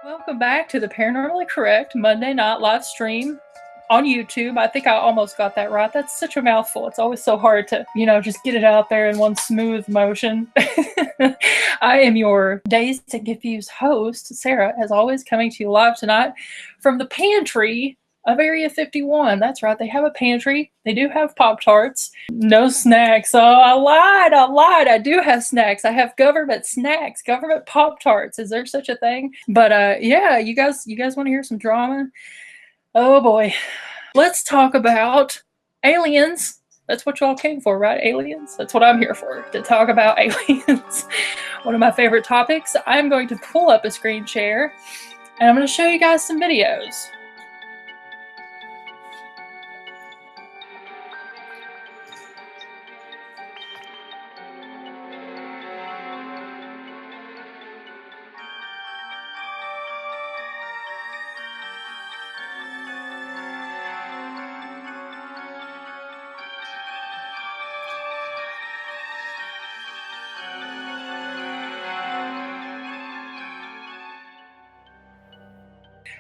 Welcome back to the Paranormally Correct Monday night live stream on YouTube. I think I almost got that right. That's such a mouthful. It's always so hard to, just get it out there in one smooth motion. I am your dazed and confused host, Sarah, as always, coming to you live tonight from the pantry of Area 51. That's right, they have a pantry. They do have Pop-Tarts. No snacks. Oh, I lied. I do have snacks. I have government snacks, government Pop-Tarts. Is there such a thing? But yeah, you guys want to hear some drama? Oh boy. Let's talk about aliens. That's what y'all came for, right? Aliens? That's what I'm here for, to talk about aliens. One of my favorite topics. I'm going to pull up a screen share and I'm going to show you guys some videos.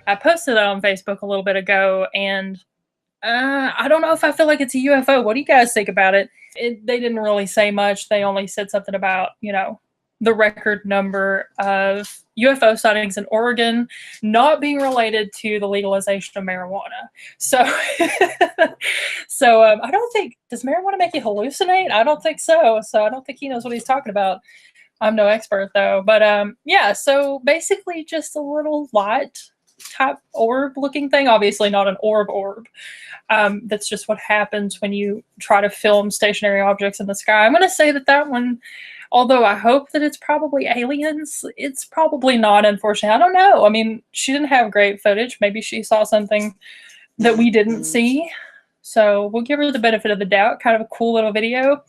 I posted it on Facebook a little bit ago, and I don't know if I feel like it's a UFO. What do you guys think about it? They didn't really say much. They only said something about, the record number of UFO sightings in Oregon not being related to the legalization of marijuana. So, I don't think, does marijuana make you hallucinate? I don't think so. So I don't think he knows what he's talking about. I'm no expert though. But yeah, so basically just a little light type orb looking thing. Obviously not an orb. That's just what happens when you try to film stationary objects in the sky. I'm going to say that one, although I hope that it's probably aliens, it's probably not, unfortunately. I don't know. I mean, she didn't have great footage. Maybe she saw something that we didn't see. So we'll give her the benefit of the doubt. Kind of a cool little video.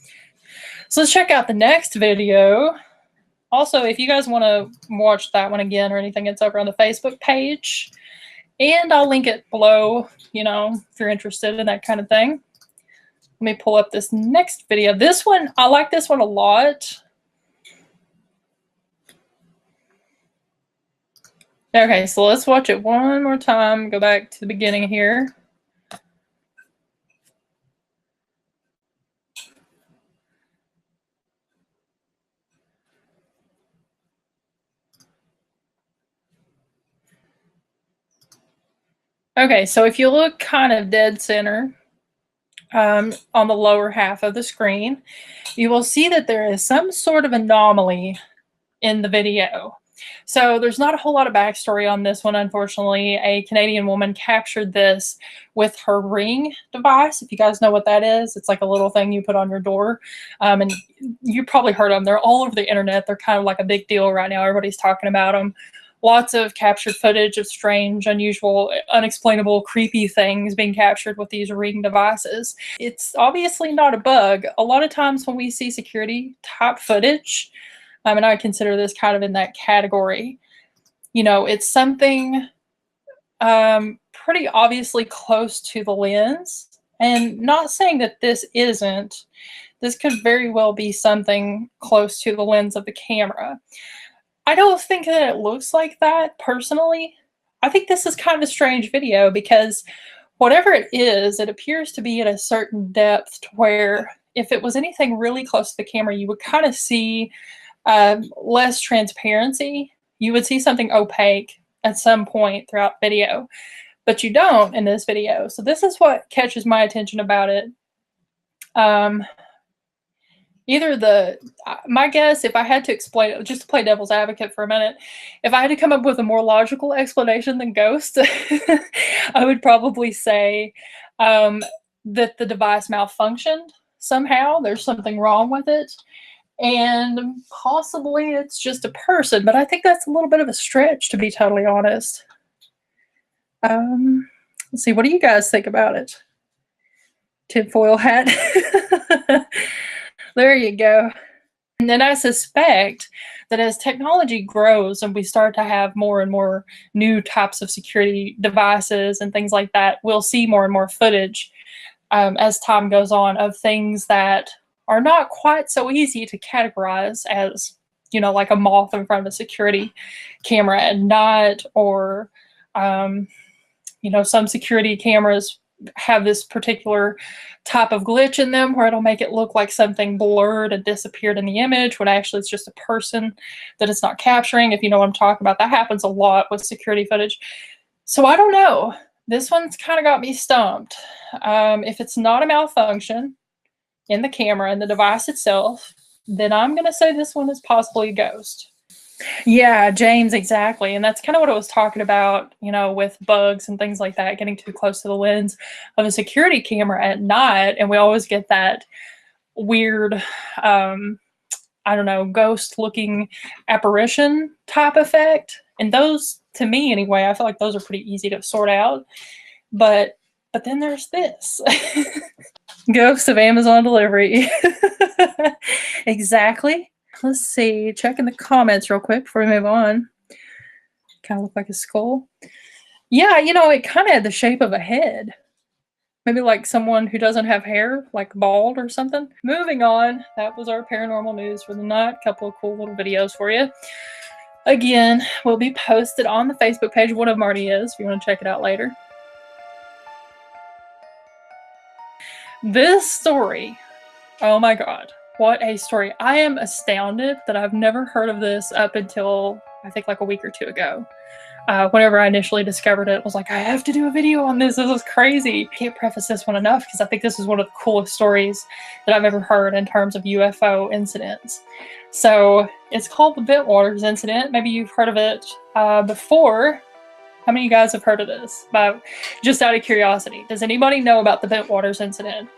So let's check out the next video. Also, if you guys want to watch that one again or anything, it's over on the Facebook page. And I'll link it below, if you're interested in that kind of thing. Let me pull up this next video. This one, I like this one a lot. Okay, so let's watch it one more time. Go back to the beginning here. Okay, so if you look kind of dead center on the lower half of the screen, you will see that there is some sort of anomaly in the video. So there's not a whole lot of backstory on this one, unfortunately. A Canadian woman captured this with her Ring device. If you guys know what that is, it's like a little thing you put on your door. And you probably heard of them. They're all over the internet. They're kind of like a big deal right now. Everybody's talking about them. Lots of captured footage of strange, unusual, unexplainable, creepy things being captured with these Ring devices. It's obviously not a bug. A lot of times when we see security type footage, and I consider this kind of in that category, it's something pretty obviously close to the lens. And not saying that this isn't. This could very well be something close to the lens of the camera. I don't think that it looks like that, personally. I think this is kind of a strange video because whatever it is, it appears to be at a certain depth to where if it was anything really close to the camera, you would kind of see less transparency. You would see something opaque at some point throughout video, but you don't in this video. So this is what catches my attention about it. My guess, if I had to explain it, just to play devil's advocate for a minute, if I had to come up with a more logical explanation than ghost, I would probably say that the device malfunctioned somehow. There's something wrong with it. And possibly it's just a person, but I think that's a little bit of a stretch, to be totally honest. Let's see, what do you guys think about it? Tinfoil hat. There you go. And then I suspect that as technology grows and we start to have more and more new types of security devices and things like that, we'll see more and more footage as time goes on of things that are not quite so easy to categorize as you know, like a moth in front of a security camera at night, or, you know, some security cameras have this particular type of glitch in them where it'll make it look like something blurred and disappeared in the image when actually it's just a person that it's not capturing. If you know what I'm talking about, that happens a lot with security footage. So I don't know. This one's kind of got me stumped. If it's not a malfunction in the camera and the device itself, then I'm going to say this one is possibly a ghost. Yeah, James, exactly. And that's kind of what I was talking about, you know, with bugs and things like that, getting too close to the lens of a security camera at night. And we always get that weird, I don't know, ghost looking apparition type effect. And those, to me anyway, I feel like those are pretty easy to sort out. But then there's this. Ghost of Amazon delivery. Exactly. Let's see. Check in the comments real quick before we move on. Kind of look like a skull. Yeah, you know, it kind of had the shape of a head. Maybe like someone who doesn't have hair, like bald or something. Moving on. That was our paranormal news for the night. Couple of cool little videos for you. Again, will be posted on the Facebook page. One of them already is, if you want to check it out later. This story, oh my God, what a story. I am astounded that I've never heard of this up until, I think, like a week or two ago. Whenever I initially discovered it, I was like, I have to do a video on this. This is crazy. I can't preface this one enough because I think this is one of the coolest stories that I've ever heard in terms of UFO incidents. So it's called the Bentwaters Incident. Maybe you've heard of it before. How many of you guys have heard of this? But just out of curiosity, does anybody know about the Bentwaters Incident?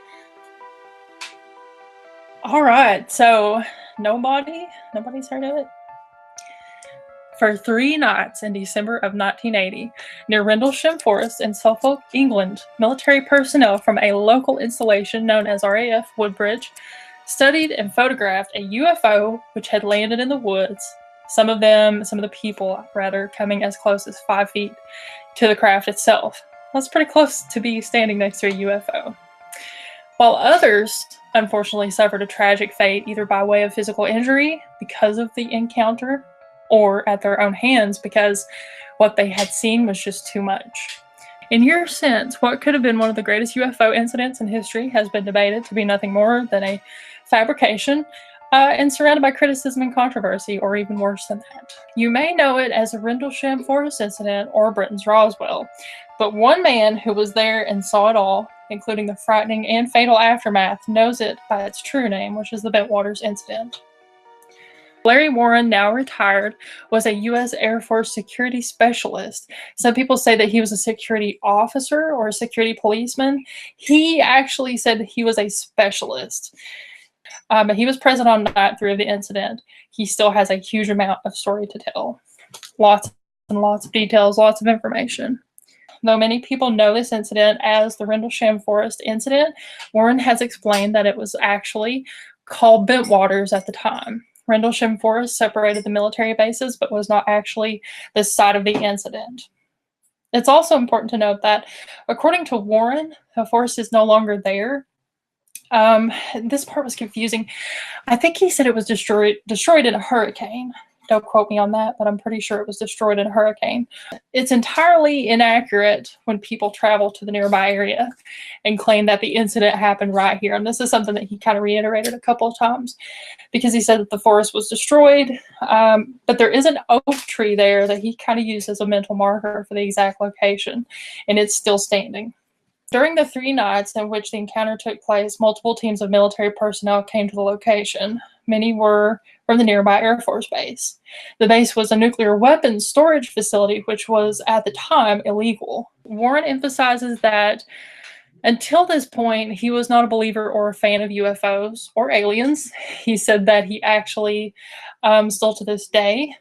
All right, so nobody's heard of it? For 3 nights in December of 1980, near Rendlesham Forest in Suffolk, England, military personnel from a local installation known as RAF Woodbridge studied and photographed a UFO which had landed in the woods. Some of the people, rather, coming as close as 5 feet to the craft itself. That's pretty close to be standing next to a UFO. While others, unfortunately, suffered a tragic fate either by way of physical injury because of the encounter or at their own hands because what they had seen was just too much. In your sense, what could have been one of the greatest UFO incidents in history has been debated to be nothing more than a fabrication and surrounded by criticism and controversy, or even worse than that. You may know it as the Rendlesham Forest Incident or Britain's Roswell, but one man who was there and saw it all, including the frightening and fatal aftermath, knows it by its true name, which is the Bentwaters Incident. Larry Warren, now retired, was a U.S. Air Force security specialist. Some people say that he was a security officer or a security policeman. He actually said that he was a specialist. But he was present on night 3 of the incident. He still has a huge amount of story to tell. Lots and lots of details, lots of information. Though many people know this incident as the Rendlesham Forest Incident, Warren has explained that it was actually called Bentwaters at the time. Rendlesham Forest separated the military bases, but was not actually the site of the incident. It's also important to note that, according to Warren, the forest is no longer there. This part was confusing. I think he said it was destroyed in a hurricane. Don't quote me on that, but I'm pretty sure it was destroyed in a hurricane. It's entirely inaccurate when people travel to the nearby area and claim that the incident happened right here. And this is something that he kind of reiterated a couple of times because he said that the forest was destroyed, but there is an oak tree there that he kind of used as a mental marker for the exact location, and it's still standing. During the 3 nights in which the encounter took place, multiple teams of military personnel came to the location. Many were from the nearby Air Force Base. The base was a nuclear weapons storage facility, which was at the time illegal. Warren emphasizes that until this point, he was not a believer or a fan of UFOs or aliens. He said that he actually, still to this day,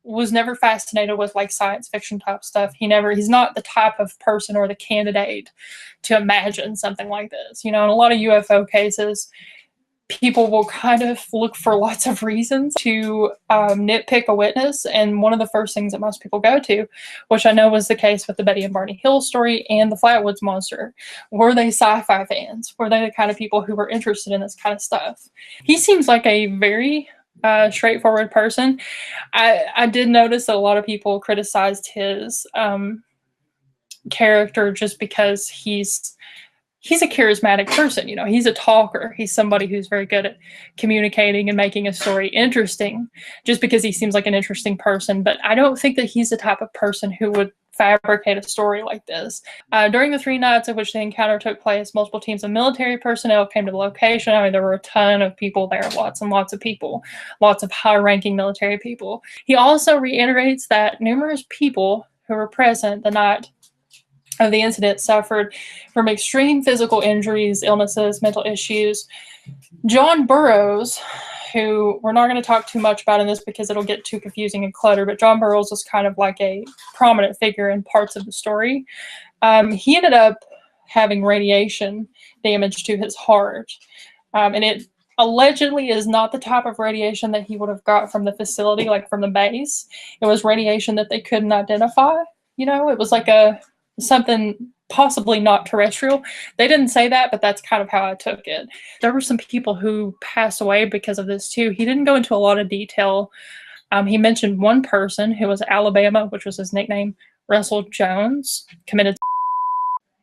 was never fascinated with like science fiction type stuff. He's not the type of person or the candidate to imagine something like this. You know, in a lot of UFO cases, people will kind of look for lots of reasons to nitpick a witness. And one of the first things that most people go to, which I know was the case with the Betty and Barney Hill story and the Flatwoods Monster, were they sci-fi fans? Were they the kind of people who were interested in this kind of stuff? He seems like a very straightforward person. I did notice that a lot of people criticized his character just because he's a charismatic person. You know, he's a talker. He's somebody who's very good at communicating and making a story interesting just because he seems like an interesting person. But I don't think that he's the type of person who would fabricate a story like this. During the 3 nights of which the encounter took place, multiple teams of military personnel came to the location. I mean, there were a ton of people there, lots and lots of people, lots of high-ranking military people. He also reiterates that numerous people who were present the night of the incident suffered from extreme physical injuries, illnesses, mental issues. John Burroughs, who we're not going to talk too much about in this because it'll get too confusing and cluttered, but John Burroughs was kind of like a prominent figure in parts of the story. He ended up having radiation damage to his heart, and it allegedly is not the type of radiation that he would have got from the facility, like from the base. It was radiation that they couldn't identify. You know, it was like something possibly not terrestrial. They didn't say that, but that's kind of how I took it. There were some people who passed away because of this too. He didn't go into a lot of detail. He mentioned one person who was Alabama, which was his nickname, Russell Jones, committed.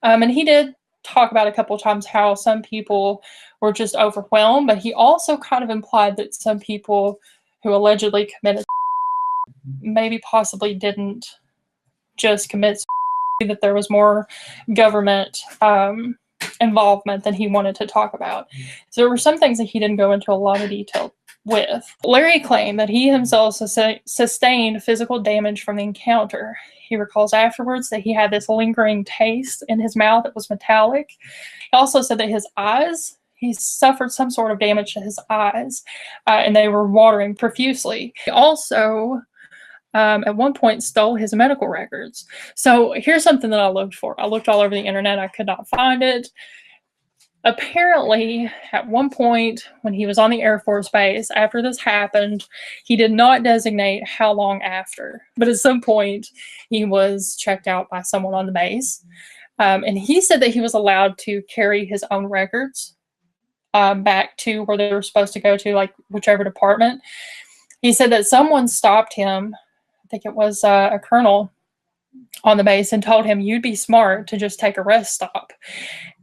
And he did talk about a couple of times how some people were just overwhelmed, but he also kind of implied that some people who allegedly committed maybe possibly didn't just commit, that there was more government involvement than he wanted to talk about. So there were some things that he didn't go into a lot of detail with. Larry claimed that he himself sustained physical damage from the encounter. He recalls afterwards that he had this lingering taste in his mouth that was metallic. He also said that his eyes, he suffered some sort of damage to his eyes, and they were watering profusely. He also at one point stole his medical records. So here's something that I looked for. I looked all over the internet. I could not find it. Apparently, at one point when he was on the Air Force Base, after this happened, he did not designate how long after. But at some point, he was checked out by someone on the base. And he said that he was allowed to carry his own records back to where they were supposed to go to, like whichever department. He said that someone stopped him, I think it was a colonel on the base, and told him, you'd be smart to just take a rest stop.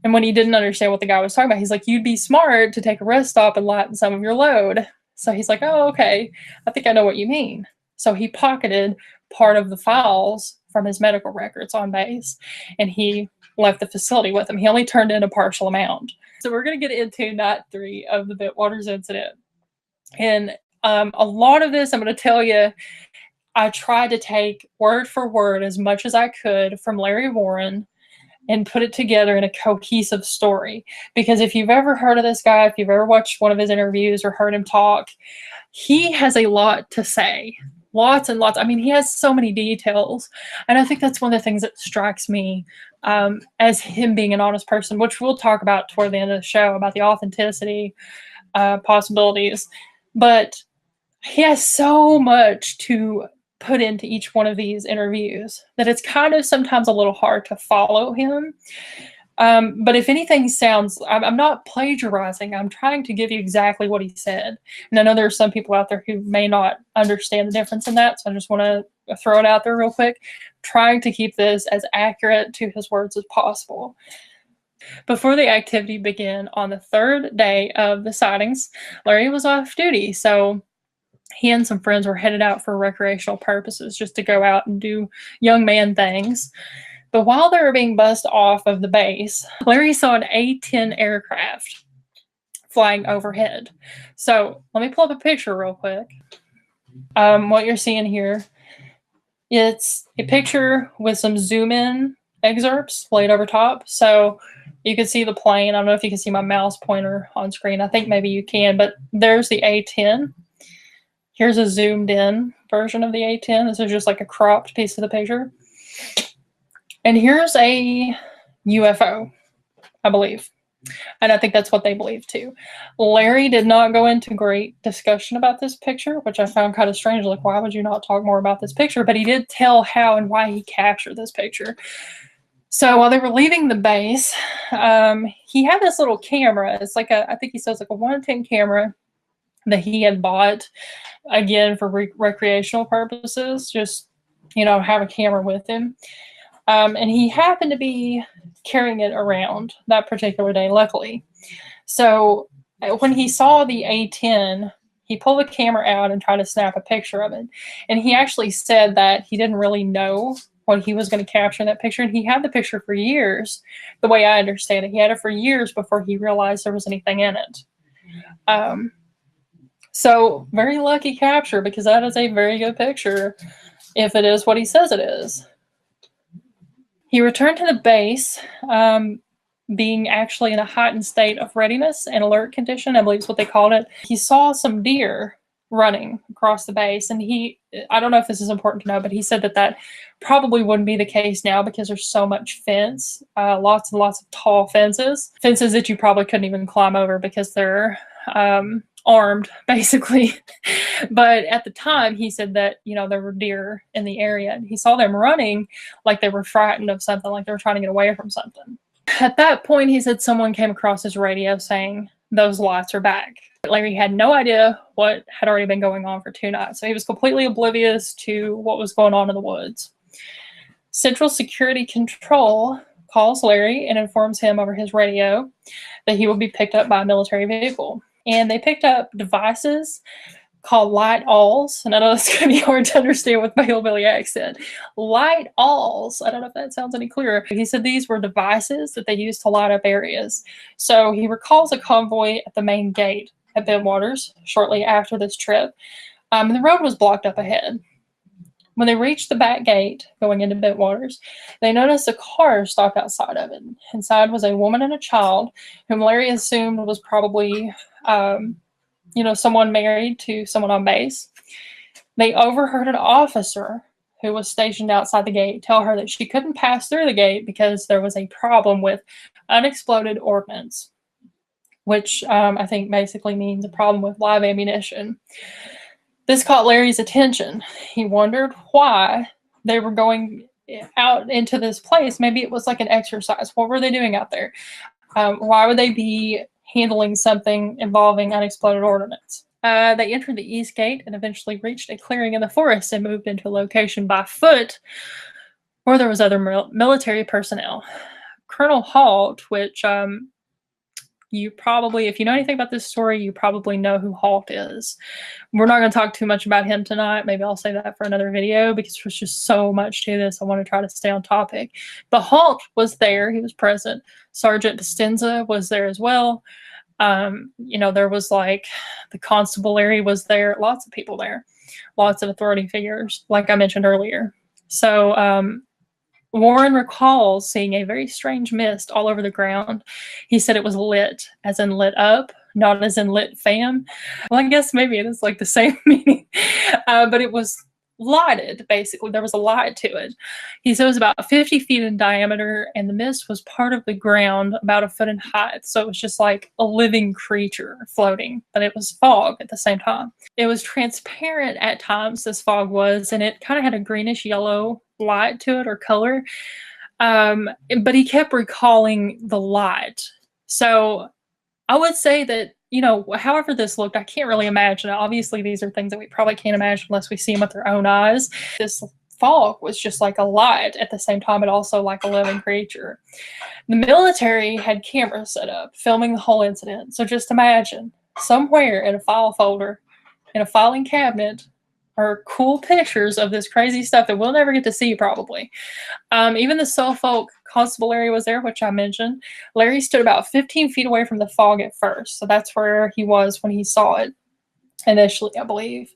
And when he didn't understand what the guy was talking about, he's like, you'd be smart to take a rest stop and lighten some of your load. So he's like, oh, okay, I think I know what you mean. So he pocketed part of the files from his medical records on base, and he left the facility with them. He only turned in a partial amount. So we're going to get into night 3 of the Bentwaters incident. And a lot of this, I'm going to tell you, I tried to take word for word as much as I could from Larry Warren and put it together in a cohesive story. Because if you've ever heard of this guy, if you've ever watched one of his interviews or heard him talk, he has a lot to say. Lots and lots. I mean, he has so many details. And I think that's one of the things that strikes me as him being an honest person, which we'll talk about toward the end of the show, about the authenticity possibilities. But he has so much to put into each one of these interviews that it's kind of sometimes a little hard to follow him. But if anything sounds, I'm not plagiarizing. I'm trying to give you exactly what he said. And I know there are some people out there who may not understand the difference in that. So I just want to throw it out there real quick, trying to keep this as accurate to his words as possible. Before the activity began on the 3rd day of the sightings, Larry was off duty. So he and some friends were headed out for recreational purposes, just to go out and do young man things. But while they were being bussed off of the base, Larry saw an A-10 aircraft flying overhead. So let me pull up a picture real quick. What you're seeing here, it's a picture with some zoom in excerpts laid over top. So you can see the plane. I don't know if you can see my mouse pointer on screen. I think maybe you can, but there's the A-10. Here's a zoomed in version of the A-10. This is just like a cropped piece of the picture. And here's a UFO, I believe. And I think that's what they believe too. Larry did not go into great discussion about this picture, which I found kind of strange. Like, why would you not talk more about this picture? But he did tell how and why he captured this picture. So while they were leaving the base, he had this little camera. It's like I think he says like a 1 in 10 camera. that he had bought, again, for recreational purposes, just, have a camera with him. And he happened to be carrying it around that particular day, luckily. So when he saw the A10, he pulled the camera out and tried to snap a picture of it. And he actually said that he didn't really know what he was going to capture in that picture. And he had the picture for years, the way I understand it. He had it for years before he realized there was anything in it. So very lucky capture, because that is a very good picture if it is what he says it is. He returned to the base, being actually in a heightened state of readiness and alert condition, I believe is what they called it. He saw some deer running across the base, and I don't know if this is important to know, but he said that probably wouldn't be the case now because there's so much fence, lots and lots of tall fences that you probably couldn't even climb over because they're armed, basically. But at the time, he said that, there were deer in the area. He saw them running like they were frightened of something, like they were trying to get away from something. At that point, he said someone came across his radio saying, "Those lights are back." Larry had no idea what had already been going on for 2 nights, so he was completely oblivious to what was going on in the woods. Central Security Control calls Larry and informs him over his radio that he will be picked up by a military vehicle. And they picked up devices called light awls. And I know it's going to be hard to understand with my hillbilly accent. Light awls. I don't know if that sounds any clearer. He said these were devices that they used to light up areas. So he recalls a convoy at the main gate at Bentwaters shortly after this trip. And the road was blocked up ahead. When they reached the back gate going into Bentwaters, they noticed a car stopped outside of it. Inside was a woman and a child, whom Larry assumed was probably, someone married to someone on base. They overheard an officer who was stationed outside the gate tell her that she couldn't pass through the gate because there was a problem with unexploded ordnance, which I think basically means a problem with live ammunition. This caught Larry's attention. He wondered why they were going out into this place. Maybe it was like an exercise. What were they doing out there? Why would they be handling something involving unexploded ordnance? They entered the east gate and eventually reached a clearing in the forest and moved into a location by foot where there was other military personnel. Colonel Halt, which you probably, if you know anything about this story, you probably know who Halt is. We're not going to talk too much about him tonight. Maybe I'll save that for another video because there's just so much to this. I want to try to stay on topic. But Halt was there. He was present. Sergeant Destenza was there as well. There was like the constabulary was there. Lots of people there. Lots of authority figures, like I mentioned earlier. So, Warren recalls seeing a very strange mist all over the ground. He said it was lit, as in lit up, not as in lit fam. Well, I guess maybe it is like the same meaning, but it was lighted, basically. There was a light to it. He said it was about 50 feet in diameter, and the mist was part of the ground about a foot in height. So it was just like a living creature floating, but it was fog at the same time. It was transparent at times, this fog was, and it kind of had a greenish yellow light to it or color. But he kept recalling the light. So I would say that, however this looked, I can't really imagine. Obviously, these are things that we probably can't imagine unless we see them with our own eyes. This fog was just like a light at the same time, but also like a living creature. The military had cameras set up filming the whole incident. So just imagine somewhere in a file folder, in a filing cabinet, are cool pictures of this crazy stuff that we'll never get to see probably. Even the Suffolk constabulary was there, which I mentioned. Larry stood about 15 feet away from the fog at first. So that's where he was when he saw it initially, I believe.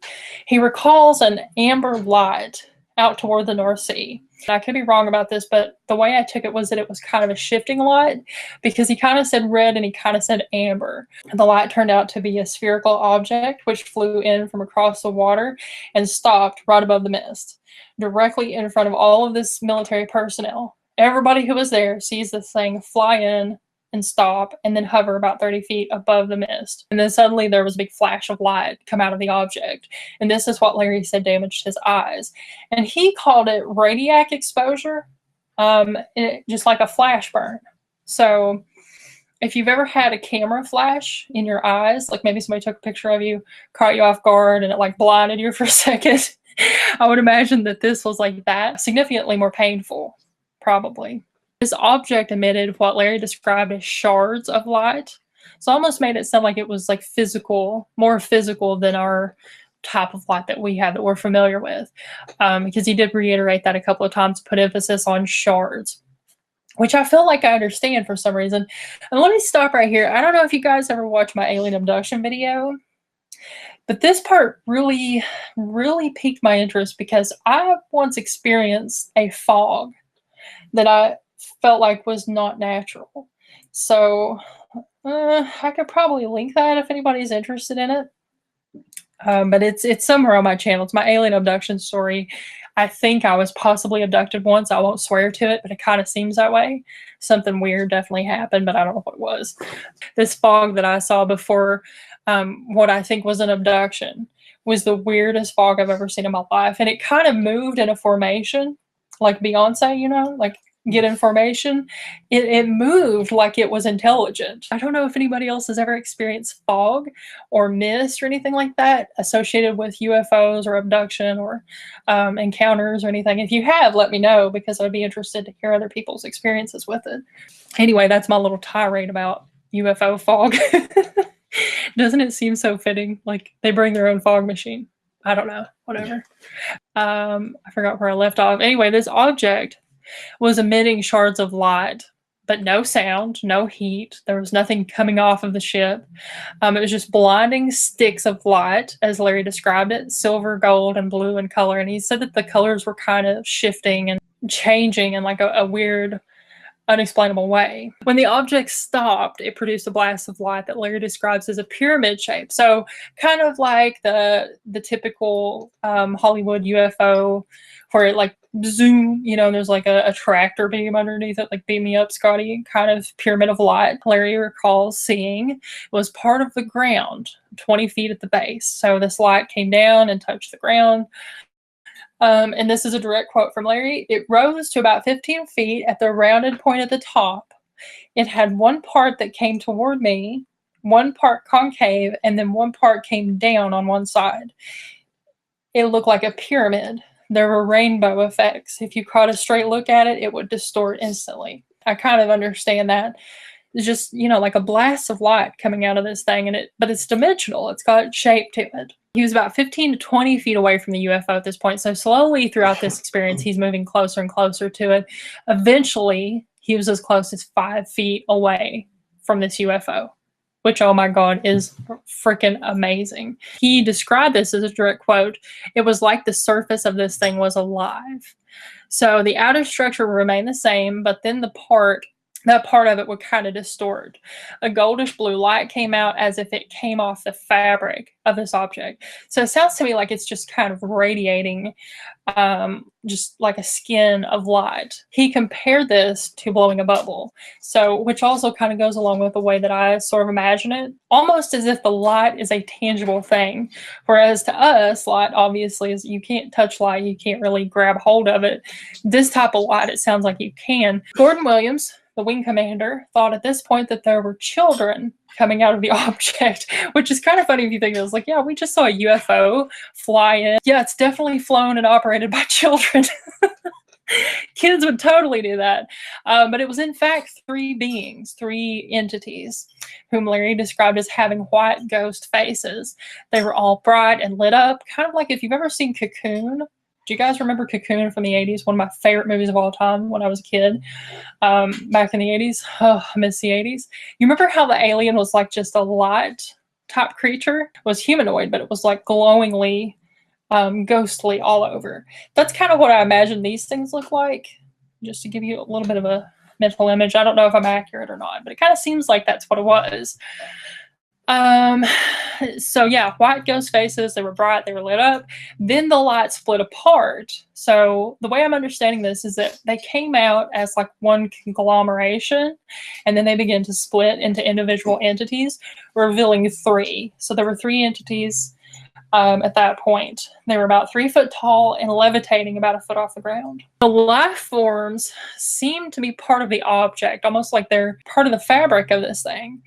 He recalls an amber light out toward the North Sea. I could be wrong about this, but the way I took it was that it was kind of a shifting light because he kind of said red and he kind of said amber. And the light turned out to be a spherical object which flew in from across the water and stopped right above the mist, directly in front of all of this military personnel. Everybody who was there sees this thing fly in and stop and then hover about 30 feet above the mist. And then suddenly there was a big flash of light come out of the object. And this is what Larry said damaged his eyes. And he called it radiac exposure, just like a flash burn. So if you've ever had a camera flash in your eyes, like maybe somebody took a picture of you, caught you off guard, and it like blinded you for a second, I would imagine that this was like that, significantly more painful, probably. This object emitted what Larry described as shards of light. So almost made it sound like it was like physical, more physical than our type of light that we have that we're familiar with. Because he did reiterate that a couple of times, put emphasis on shards, which I feel like I understand for some reason. And let me stop right here. I don't know if you guys ever watched my alien abduction video, but this part really, really piqued my interest because I once experienced a fog that I felt like was not natural. So I could probably link that if anybody's interested in it. But it's somewhere on my channel. It's my alien abduction story. I think I was possibly abducted once. I won't swear to it, but it kind of seems that way. Something weird definitely happened, but I don't know what it was. This fog that I saw before what I think was an abduction was the weirdest fog I've ever seen in my life. And it kind of moved in a formation, like Beyonce, you know, like get in formation. It moved like it was intelligent. I don't know if anybody else has ever experienced fog or mist or anything like that associated with UFOs or abduction or encounters or anything. If you have, let me know, because I'd be interested to hear other people's experiences with it. Anyway, that's my little tirade about UFO fog. Doesn't it seem so fitting? Like they bring their own fog machine. I don't know, whatever. I forgot where I left off. Anyway, this object was emitting shards of light, but no sound, no heat. There was nothing coming off of the ship. It was just blinding sticks of light, as Larry described it, silver, gold, and blue in color. And he said that the colors were kind of shifting and changing in like a weird, unexplainable way. When the object stopped, it produced a blast of light that Larry describes as a pyramid shape. So kind of like the typical Hollywood UFO where it like zoom, you know, and there's like a tractor beam underneath it, like beam me up, Scotty, kind of pyramid of light. Larry recalls seeing was part of the ground, 20 feet at the base. So this light came down and touched the ground. And this is a direct quote from Larry. It rose to about 15 feet at the rounded point at the top. It had one part that came toward me, one part concave, and then one part came down on one side. It looked like a pyramid. There were rainbow effects. If you caught a straight look at it, it would distort instantly. I kind of understand that. It's just, you know, like a blast of light coming out of this thing, but it's dimensional. It's got shape to it. He was about 15 to 20 feet away from the UFO at this point. So slowly throughout this experience, he's moving closer and closer to it. Eventually, he was as close as 5 feet away from this UFO, which, oh my God, is freaking amazing. He described this as a direct quote. It was like the surface of this thing was alive. So the outer structure would remain the same, but then that part of it would kind of distort. A goldish blue light came out as if it came off the fabric of this object. So it sounds to me like it's just kind of radiating just like a skin of light. He compared this to blowing a bubble, so which also kind of goes along with the way that I sort of imagine it, almost as if the light is a tangible thing, whereas to us, light obviously is you can't touch light, you can't really grab hold of it. This type of light, it sounds like you can. Gordon Williams, the wing commander, thought at this point that there were children coming out of the object, which is kind of funny if you think it was like, yeah, we just saw a UFO fly in. Yeah, it's definitely flown and operated by children. Kids would totally do that. But it was in fact 3 beings, 3 entities, whom Larry described as having white ghost faces. They were all bright and lit up, kind of like if you've ever seen Cocoon. Do you guys remember Cocoon from the 80s? One of my favorite movies of all time when I was a kid, back in the 80s. Oh, I miss the 80s. You remember how the alien was like just a light type creature? It was humanoid, but it was like glowingly ghostly all over. That's kind of what I imagine these things look like, just to give you a little bit of a mental image. I don't know if I'm accurate or not, but it kind of seems like that's what it was. So yeah, white ghost faces, they were bright, they were lit up. Then the light split apart. So the way I'm understanding this is that they came out as like one conglomeration, and then they began to split into individual entities, revealing 3. So there were 3 entities. at that point. They were about 3 foot tall and levitating about a foot off the ground. The life forms seem to be part of the object, almost like they're part of the fabric of this thing.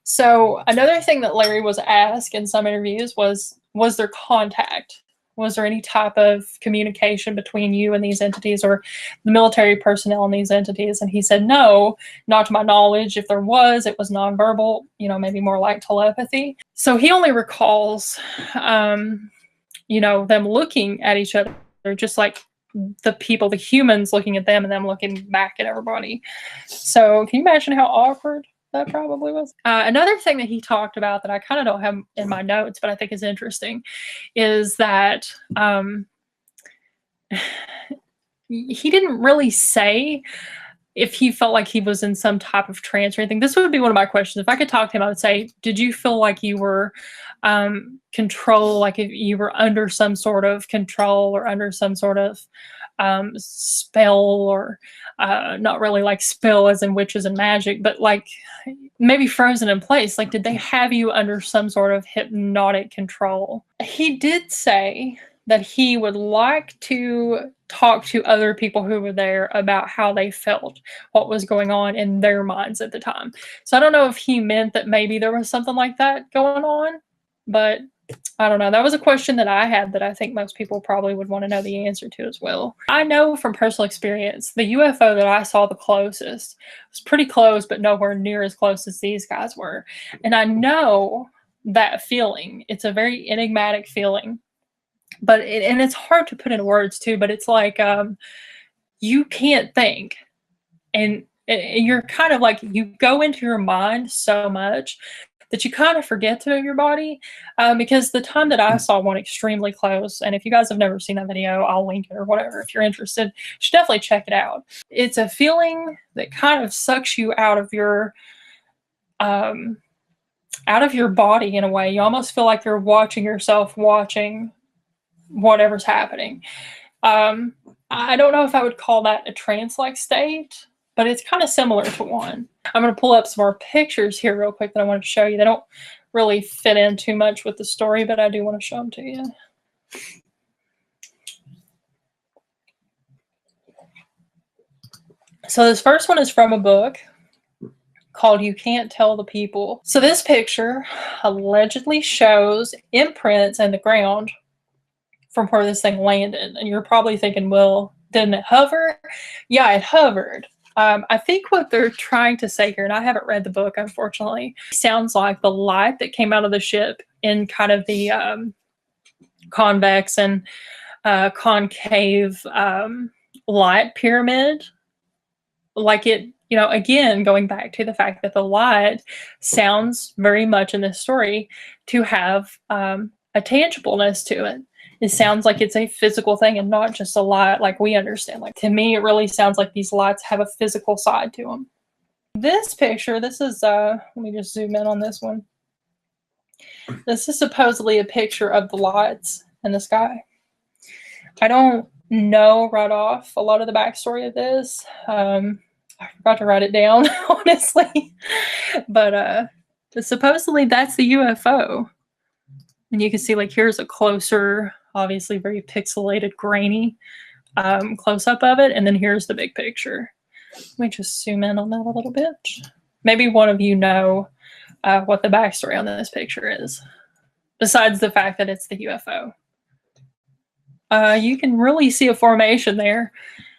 So another thing that Larry was asked in some interviews was there contact? Was there any type of communication between you and these entities or the military personnel in these entities? And he said, no, not to my knowledge. If there was, it was nonverbal, you know, maybe more like telepathy. So he only recalls, you know, them looking at each other, just like the people, the humans looking at them and them looking back at everybody. So can you imagine how awkward that probably was? Another thing that he talked about that I kind of don't have in my notes, but I think is interesting, is that he didn't really say if he felt like he was in some type of trance or anything. This would be one of my questions. If I could talk to him, I would say, did you feel like you were control, like if you were under some sort of control or under some sort of spell, or not really like spell as in witches and magic, but like maybe frozen in place? Like, did they have you under some sort of hypnotic control? He did say that he would like to talk to other people who were there about how they felt, what was going on in their minds at the time. So I don't know if he meant that maybe there was something like that going on, but I don't know. That was a question that I had that I think most people probably would want to know the answer to as well. I know from personal experience, the UFO that I saw the closest was pretty close, but nowhere near as close as these guys were. And I know that feeling. It's a very enigmatic feeling, but and it's hard to put into words too, but it's like you can't think. And you're kind of like, you go into your mind so much that you kind of forget to move your body, because the time that I saw one extremely close, and if you guys have never seen that video, I'll link it or whatever. If you're interested, you should definitely check it out. It's a feeling that kind of sucks you out of your body in a way. You almost feel like you're watching yourself watching whatever's happening. I don't know if I would call that a trance-like state, but it's kind of similar to one. I'm going to pull up some more pictures here real quick that I want to show you. They don't really fit in too much with the story, but I do want to show them to you. So this first one is from a book called You Can't Tell the People. So this picture allegedly shows imprints in the ground from where this thing landed. And you're probably thinking, well, didn't it hover? Yeah, it hovered. I think what they're trying to say here, and I haven't read the book, unfortunately, sounds like the light that came out of the ship in kind of the convex and concave light pyramid. Like it, you know, again, going back to the fact that the light sounds very much in this story to have a tangibleness to it. It sounds like it's a physical thing and not just a light like we understand. Like, to me, it really sounds like these lights have a physical side to them. This picture, this is, let me just zoom in on this one. This is supposedly a picture of the lights in the sky. I don't know right off a lot of the backstory of this. I forgot to write it down, honestly. But supposedly that's the UFO. And you can see, like, here's a closer, obviously very pixelated, grainy close-up of it. And then here's the big picture. Let me just zoom in on that a little bit. Maybe one of you know what the backstory on this picture is, besides the fact that it's the UFO. You can really see a formation there.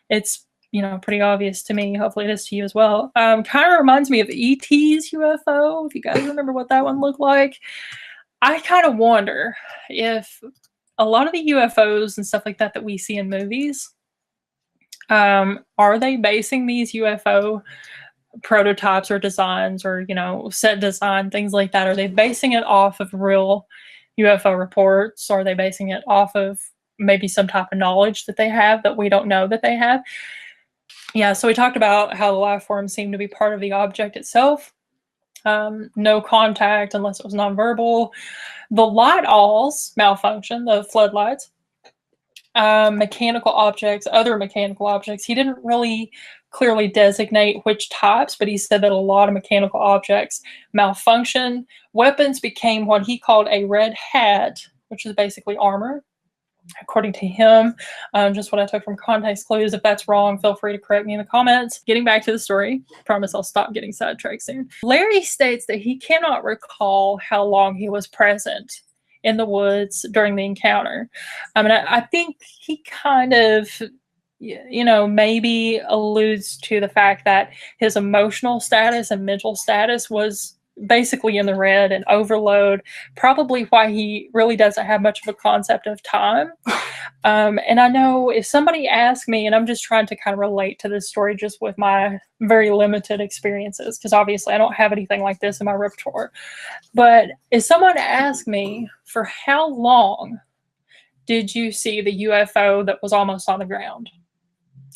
It's, you know, pretty obvious to me. Hopefully it is to you as well. Kind of reminds me of E.T.'s UFO, if you guys remember what that one looked like. I kind of wonder if a lot of the UFOs and stuff like that that we see in movies, are they basing these UFO prototypes or designs or, you know, set design, things like that? Are they basing it off of real UFO reports? Or are they basing it off of maybe some type of knowledge that they have that we don't know that they have? Yeah, so we talked about how the life forms seem to be part of the object itself. No contact unless it was nonverbal. The light alls malfunction, the floodlights. Mechanical objects, other mechanical objects. He didn't really clearly designate which types, but he said that a lot of mechanical objects malfunction. Weapons became what he called a red hat which is basically armor, according to him. Just what I took from context clues. If that's wrong, feel free to correct me in the comments. Getting back to the story, promise I'll stop getting sidetracked soon. Larry states that he cannot recall how long he was present in the woods during the encounter. I think he kind of, you know, maybe alludes to the fact that his emotional status and mental status was basically in the red and overload, probably why he really doesn't have much of a concept of time. And I know if somebody asked me, and I'm just trying to kind of relate to this story just with my very limited experiences, because obviously I don't have anything like this in my repertoire, but if someone asked me, for how long did you see the UFO that was almost on the ground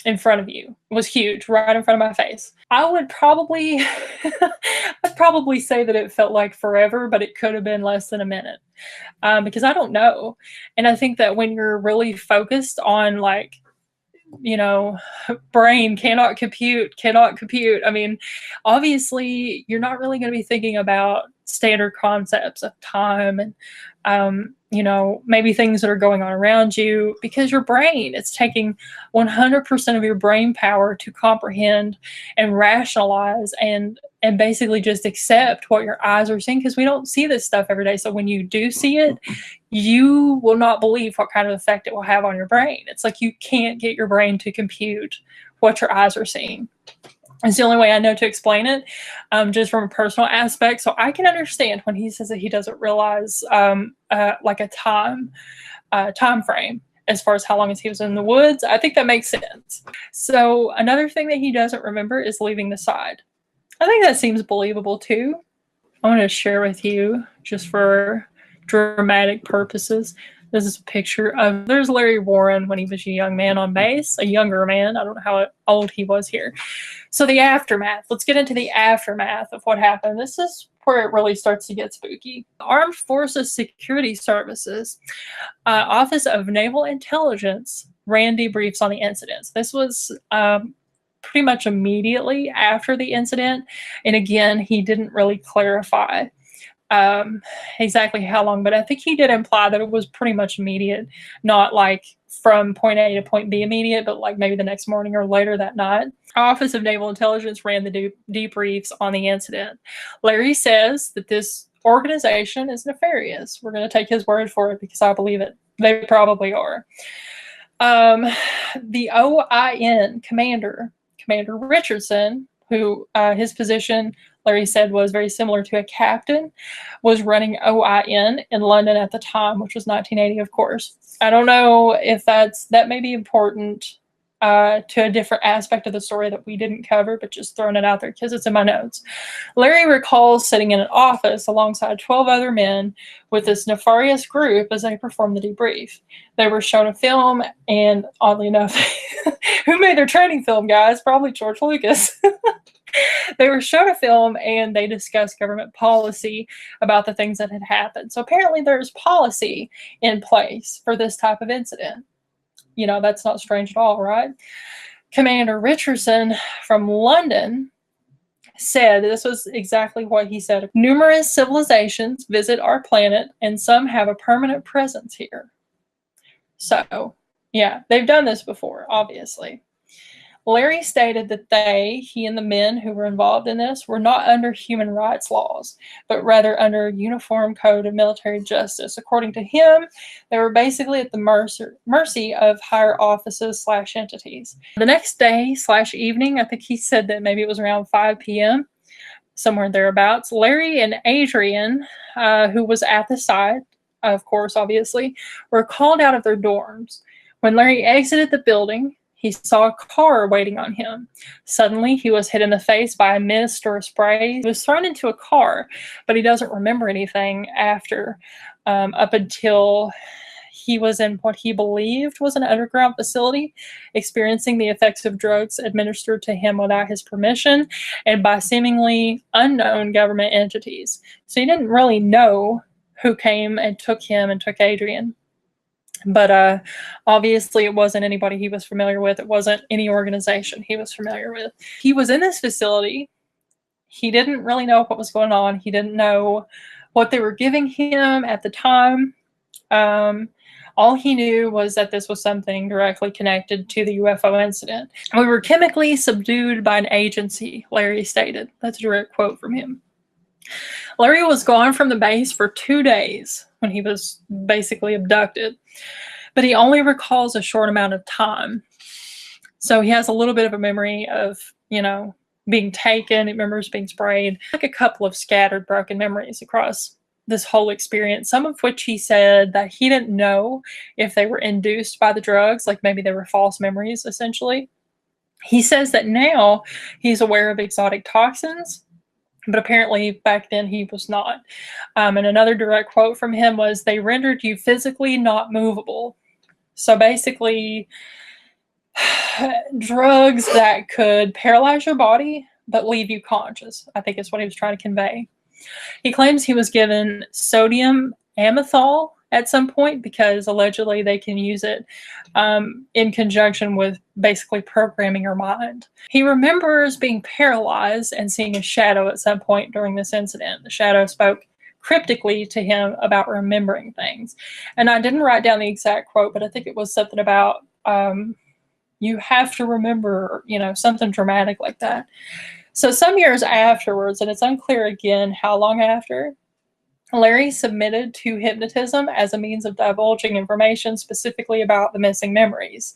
in front of you? It was huge, right in front of my face. I would probably, I'd probably say that it felt like forever, but it could have been less than a minute, because I don't know. And I think that when you're really focused on, like, you know, brain cannot compute. I mean, obviously, you're not really going to be thinking about standard concepts of time and, you know, maybe things that are going on around you, because your brain, it's taking 100% of your brain power to comprehend and rationalize and basically just accept what your eyes are seeing, because we don't see this stuff every day. So when you do see it, you will not believe what kind of effect it will have on your brain. It's like you can't get your brain to compute what your eyes are seeing. It's the only way I know to explain it, just from a personal aspect. So I can understand when he says that he doesn't realize like a time frame as far as how long as he was in the woods. I think that makes sense. So another thing that he doesn't remember is leaving the side. I think that seems believable too. I want to share with you, just for dramatic purposes, this is a picture of, there's Larry Warren when he was a young man on base, a younger man. I don't know how old he was here. So the aftermath, let's get into the aftermath of what happened. This is where it really starts to get spooky. Armed Forces Security Services, Office of Naval Intelligence ran debriefs on the incidents. This was pretty much immediately after the incident. And again, he didn't really clarify exactly how long, but I think he did imply that it was pretty much immediate, not like from point A to point B immediate, but like maybe the next morning or later that night. Office of Naval Intelligence ran the debriefs on the incident. Larry says that this organization is nefarious. We're going to take his word for it because I believe it. They probably are. The OIN commander, Commander Richardson, who his position, Larry said, was very similar to a captain, was running OIN in London at the time, which was 1980, of course. I don't know if that may be important to a different aspect of the story that we didn't cover, but just throwing it out there because it's in my notes. Larry recalls sitting in an office alongside 12 other men with this nefarious group as they performed the debrief. They were shown a film, and oddly enough, who made their training film, guys? Probably George Lucas. They were shown a film and they discussed government policy about the things that had happened. So apparently there's policy in place for this type of incident. You know, that's not strange at all, right? Commander Richardson from London said, this was exactly what he said: numerous civilizations visit our planet and some have a permanent presence here. So, yeah, they've done this before, obviously. Larry stated that he and the men who were involved in this were not under human rights laws, but rather under Uniform Code of Military Justice. According to him, they were basically at the mercy of higher offices / entities. The next day / evening, I think he said that maybe it was around 5 p.m., somewhere thereabouts, Larry and Adrian, who was at the site, of course, obviously, were called out of their dorms. When Larry exited the building, he saw a car waiting on him. Suddenly, he was hit in the face by a mist or a spray. He was thrown into a car, but he doesn't remember anything after, up until he was in what he believed was an underground facility, experiencing the effects of drugs administered to him without his permission and by seemingly unknown government entities. So he didn't really know who came and took him and took Adrian. But obviously it wasn't anybody he was familiar with. It wasn't any organization he was familiar with. He was in this facility. He didn't really know what was going on. He didn't know what they were giving him at the time. All he knew was that this was something directly connected to the UFO incident. We were chemically subdued by an agency, Larry stated. That's a direct quote from him. Larry was gone from the base for 2 days when he was basically abducted, but he only recalls a short amount of time. So he has a little bit of a memory of, being taken. He remembers being sprayed, like a couple of scattered broken memories across this whole experience, some of which he said that he didn't know if they were induced by the drugs, like maybe they were false memories, essentially. He says that now he's aware of exotic toxins, but apparently back then he was not. And another direct quote from him was, "They rendered you physically not movable." So basically, drugs that could paralyze your body but leave you conscious, I think is what he was trying to convey. He claims he was given sodium amythol at some point because allegedly they can use it in conjunction with basically programming your mind. He remembers being paralyzed and seeing a shadow at some point during this incident. The shadow spoke cryptically to him about remembering things. And I didn't write down the exact quote, but I think it was something about you have to remember, something dramatic like that. So some years afterwards, and it's unclear again how long after, Larry submitted to hypnotism as a means of divulging information specifically about the missing memories.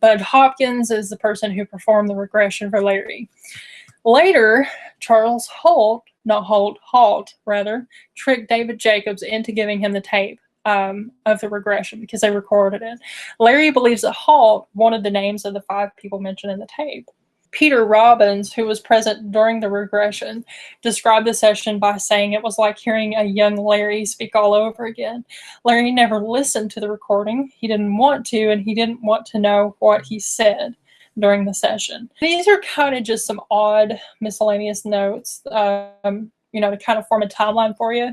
Bud Hopkins is the person who performed the regression for Larry. Later, Charles Halt, tricked David Jacobs into giving him the tape of the regression because they recorded it. Larry believes that Halt wanted the names of the 5 people mentioned in the tape. Peter Robbins, who was present during the regression, described the session by saying it was like hearing a young Larry speak all over again. Larry never listened to the recording. He didn't want to, and he didn't want to know what he said during the session. These are kind of just some odd miscellaneous notes, to kind of form a timeline for you,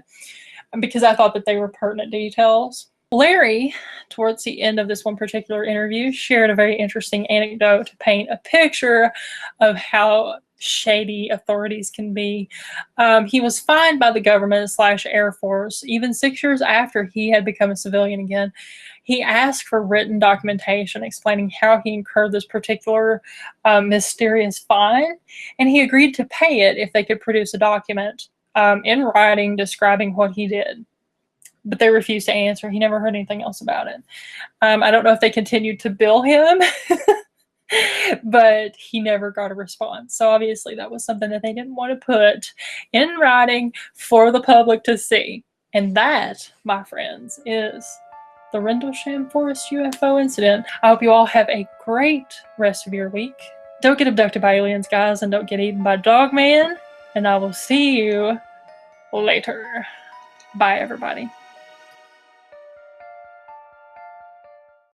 because I thought that they were pertinent details. Larry, towards the end of this one particular interview, shared a very interesting anecdote to paint a picture of how shady authorities can be. He was fined by the government / Air Force even 6 years after he had become a civilian again. He asked for written documentation explaining how he incurred this particular mysterious fine, and he agreed to pay it if they could produce a document in writing describing what he did. But they refused to answer. He never heard anything else about it. I don't know if they continued to bill him, but he never got a response. So obviously that was something that they didn't want to put in writing for the public to see. And that, my friends, is the Rendlesham Forest UFO incident. I hope you all have a great rest of your week. Don't get abducted by aliens, guys, and don't get eaten by Dogman. And I will see you later. Bye, everybody.